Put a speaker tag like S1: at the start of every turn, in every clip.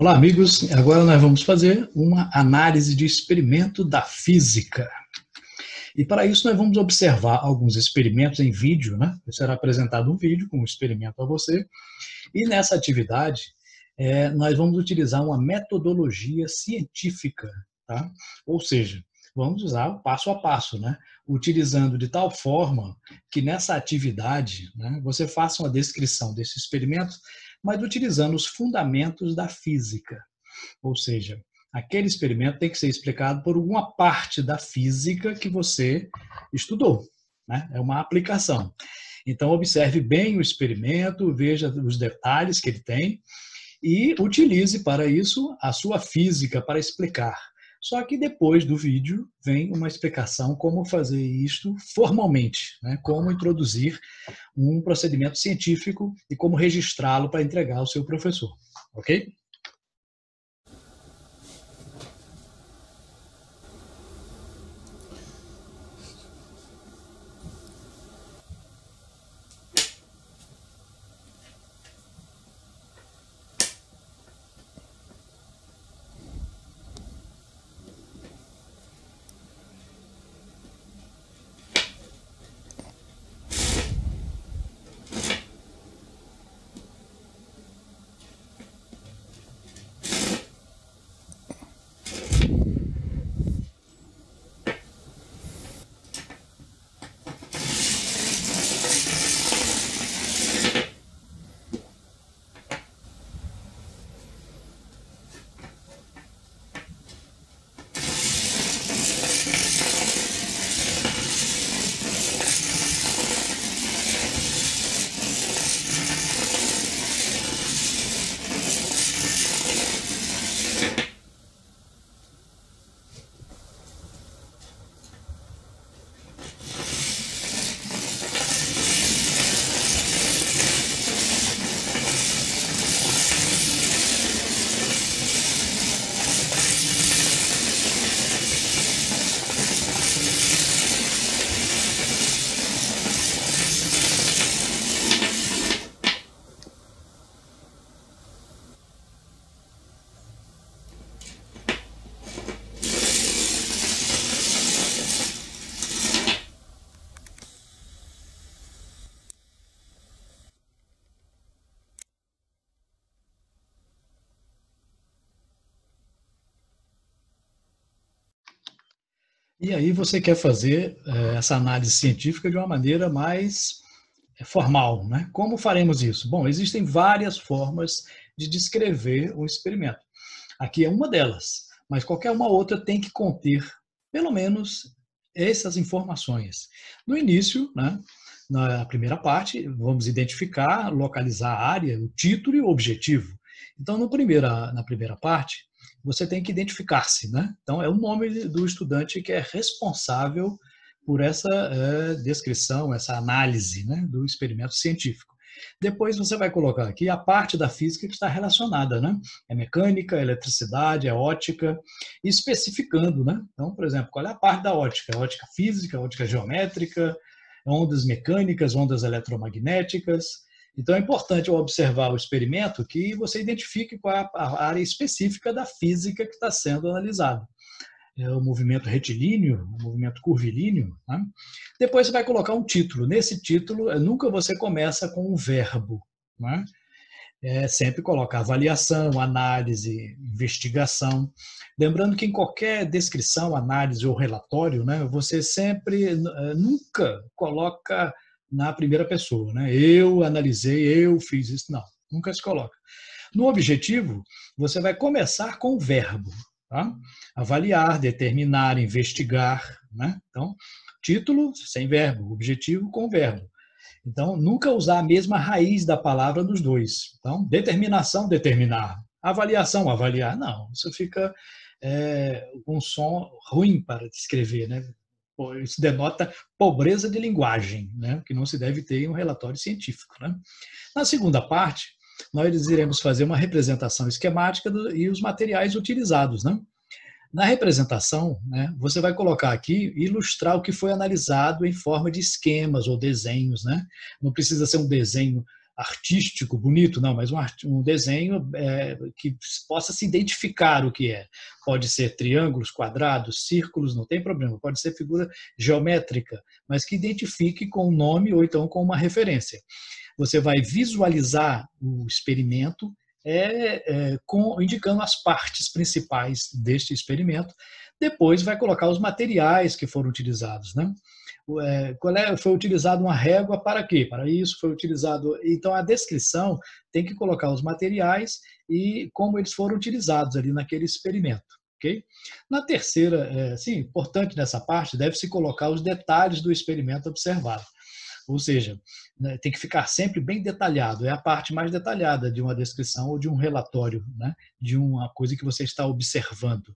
S1: Olá, amigos. Agora nós vamos fazer uma análise de experimento da física. E para isso nós vamos observar alguns experimentos em vídeo, né? Será apresentado um vídeo com um experimento a você. E nessa atividade, nós vamos utilizar uma metodologia científica, tá? Ou seja, vamos usar o passo a passo, né? Utilizando de tal forma que nessa atividade, né, você faça uma descrição desse experimento, mas utilizando os fundamentos da física. Ou seja, aquele experimento tem que ser explicado por alguma parte da física que você estudou, né? É uma aplicação. Então, observe bem o experimento, veja os detalhes que ele tem e utilize para isso a sua física para explicar. Só que depois do vídeo vem uma explicação como fazer isto formalmente, né? Como introduzir um procedimento científico e como registrá-lo para entregar ao seu professor, ok? E aí você quer fazer essa análise científica de uma maneira mais formal, né? Como faremos isso? Bom, existem várias formas de descrever o experimento. Aqui é uma delas, mas qualquer uma outra tem que conter, pelo menos, essas informações. No início, né, na primeira parte, vamos identificar, localizar a área, o título e o objetivo. Então, na primeira parte, você tem que identificar-se, né? Então, é o nome do estudante que é responsável por essa descrição, essa análise, né, do experimento científico. Depois você vai colocar aqui a parte da física que está relacionada, né? É mecânica, é eletricidade, é ótica, especificando, né? Então, por exemplo, qual é a parte da ótica? Ótica física, ótica geométrica, ondas mecânicas, ondas eletromagnéticas. Então, é importante ao observar o experimento que você identifique qual é a área específica da física que está sendo analisada. É o movimento retilíneo, o movimento curvilíneo. Né? Depois você vai colocar um título. Nesse título, nunca você começa com um verbo. Né? Sempre coloca avaliação, análise, investigação. Lembrando que em qualquer descrição, análise ou relatório, né, você sempre, nunca coloca na primeira pessoa. Né? Eu analisei, eu fiz isso. Não, nunca se coloca. No objetivo, você vai começar com o verbo. Tá? Avaliar, determinar, investigar. Né? Então, título sem verbo, objetivo com verbo. Então, nunca usar a mesma raiz da palavra nos dois. Então, determinação, determinar. Avaliação, avaliar. Não, isso fica um som ruim para descrever, né? Isso denota pobreza de linguagem, né? Que não se deve ter em um relatório científico. Né? Na segunda parte, nós iremos fazer uma representação esquemática e os materiais utilizados. Né? Na representação, né, você vai colocar aqui, ilustrar o que foi analisado em forma de esquemas ou desenhos. Né? Não precisa ser um desenho artístico, bonito, não, mas um desenho que possa se identificar o que é. Pode ser triângulos, quadrados, círculos, não tem problema. Pode ser figura geométrica, mas que identifique com um nome ou então com uma referência. Você vai visualizar o experimento indicando as partes principais deste experimento. Depois vai colocar os materiais que foram utilizados, né? Foi utilizado uma régua para quê? Para isso foi utilizado. Então a descrição tem que colocar os materiais e como eles foram utilizados ali naquele experimento. Okay? Na terceira, importante nessa parte, deve-se colocar os detalhes do experimento observado. Ou seja, né, tem que ficar sempre bem detalhado. É a parte mais detalhada de uma descrição ou de um relatório, né, de uma coisa que você está observando.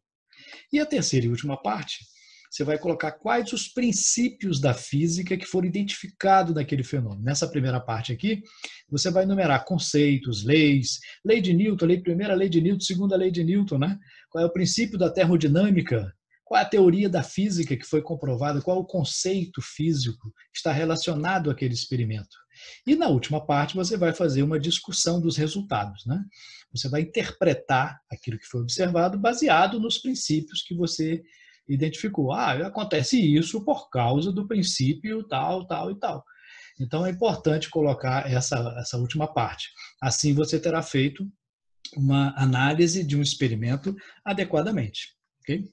S1: E a terceira e última parte, você vai colocar quais os princípios da física que foram identificados naquele fenômeno. Nessa primeira parte aqui, você vai enumerar conceitos, leis, lei de Newton, primeira lei de Newton, segunda lei de Newton, né? Qual é o princípio da termodinâmica, qual é a teoria da física que foi comprovada, qual é o conceito físico que está relacionado àquele experimento. E na última parte você vai fazer uma discussão dos resultados, né? Você vai interpretar aquilo que foi observado baseado nos princípios que você identificou. Acontece isso por causa do princípio tal, tal e tal. Então é importante colocar essa última parte. Assim você terá feito uma análise de um experimento adequadamente. Ok?